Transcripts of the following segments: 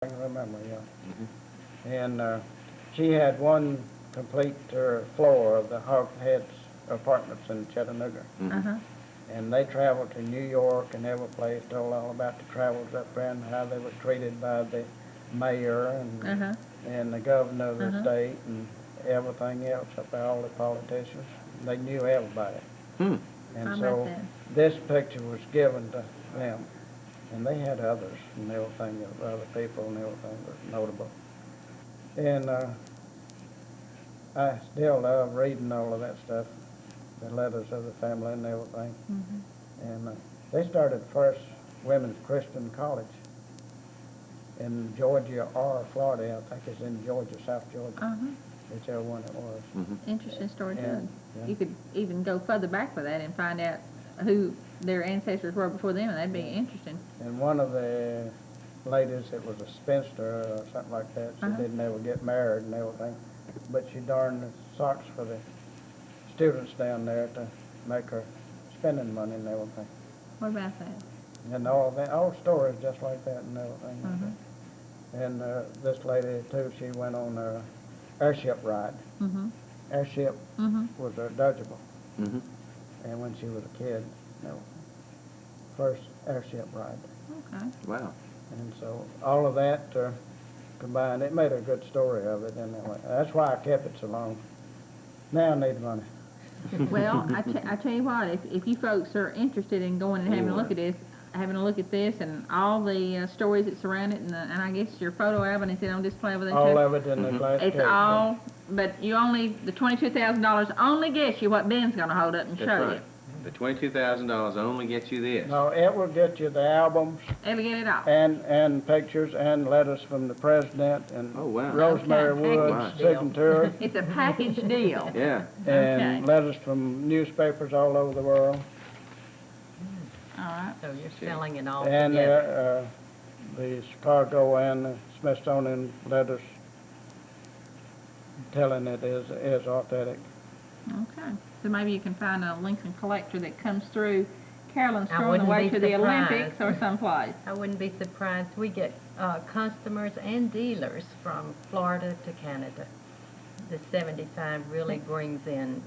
I can remember, yeah. Mm-hmm. And she had one complete floor of the Hogheads apartments in Chattanooga. Mm-hmm. And they traveled to New York and every place, told all about the travels up there and how they were treated by the mayor and the governor of the state and everything else up there, all the politicians. They knew everybody. Hmm. And so this picture was given to them. And they had others and everything, other people and everything was notable. And I still love reading all of that stuff, the letters of the family and everything. And they started first women's Christian college in Georgia or Florida. I think it's in Georgia, South Georgia, whichever one it was. Interesting story, too. Yeah. You could even go further back with that and find out who their ancestors were before them, and that'd be interesting. And one of the ladies, it was a spinster or something like that. She didn't ever get married and everything, but she darned the socks for the students down there to make her spending money and everything. What about that? And all that, all stories just like that and everything. And this lady too, she went on a airship ride. Airship was her dodgeable. And when she was a kid, first airship ride. Okay. Wow. And so all of that combined, it made a good story of it. And that's why I kept it so long. Now I need money. Well, I tell you what, if you folks are interested in going and having a look at this, and all the stories that surround it, and I guess your photo album is on display over there too. All of it in the glass It's case. all, but you only, the $22,000 only gets you what Ben's going to hold up and That's show right. you. The $22,000 only gets you this. No, it will get you the albums It'll get it all. and pictures and letters from the president and Oh, wow. Rosemary Okay. Woods' Right. signature It's a package deal. Yeah. and Okay. letters from newspapers all over the world. All right. So you're selling it all And together. the Chicago and the Smithsonian letters telling it is authentic. Okay. So maybe you can find a Lincoln collector that comes through Carolyn's I store on the wouldn't way be to the surprised. Olympics or someplace. I wouldn't be surprised. We get customers and dealers from Florida to Canada. The 75 really brings in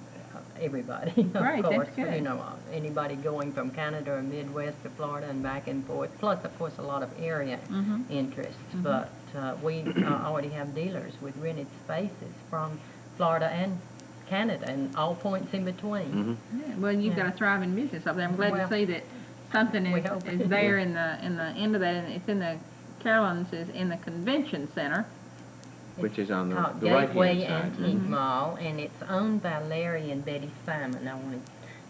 everybody, of Great, that's course. good. You know, anybody going from Canada or Midwest to Florida and back and forth. Plus, of course, a lot of area interests. But we already have dealers with rented spaces from Florida and Canada and all points in between. Yeah, well, you've got a thriving business up there. I'm glad Well, to see that something we is hope. there in the end of that, and it's in the Carolyn's is in the convention center. Which is on Called the Gateway right-hand side. Antique Mall, and it's owned by Larry and Betty Simon. I wanted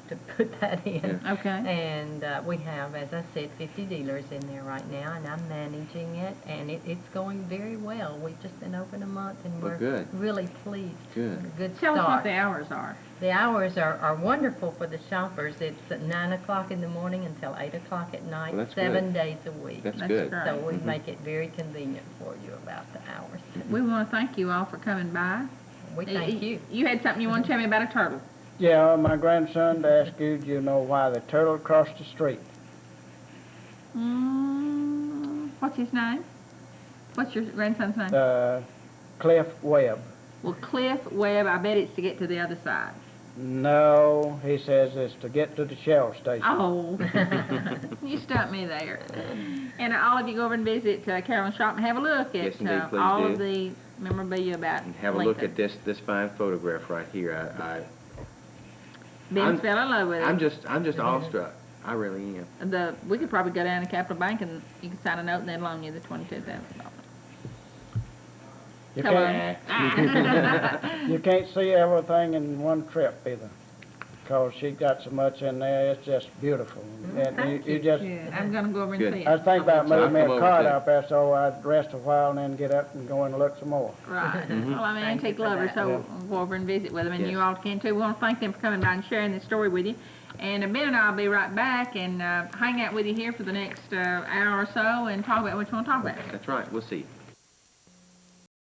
to put that in. Yeah. Okay. And we have, as I said, 50 dealers in there right now, and I'm managing it, and it's going very well. We've just been open a month, and Well, we're good. really pleased. Good. A good Tell us what start. the hours are. The hours are wonderful for the shoppers. It's at 9 o'clock in the morning until 8 o'clock at night, Well, that's 7 good. days a week. That's That's good. great. So we make it very convenient for you about the hours. We want to thank you all for coming by. We thank you. You had something you want to tell me about a turtle. Yeah, my grandson asked you, do you know why the turtle crossed the street? What's his name? What's your grandson's name? Cliff Webb. Well, Cliff Webb, I bet it's to get to the other side. No, he says it's to get to the Shell station. Oh, you stumped me there. And all of you go over and visit Carolyn's shop and have a look Yes, at indeed, please all do. of the memorabilia about And have a look Lincoln. at this fine photograph right here. Ben's fell in love with it. I'm just awestruck. I really am. We could probably go down to Capital Bank and you can sign a note and they'll loan you the $22,000. You Come can't, on. you can't see everything in one trip either, because she got so much in there. It's just beautiful. And thank you you. just, Yeah, I'm going to go over and Good. see I was it. thinking about So I'll moving me come a over cart too. out there so I'd rest a while and then get up and go and look some more. Right. Well, I'm an Thank you antique for lover, that. so Yeah. we'll go over and visit with them, and Yes. you all can too. We want to thank them for coming by and sharing this story with you. And Ben and I will be right back and hang out with you here for the next hour or so and talk about what you want to talk about. That's right. We'll see you.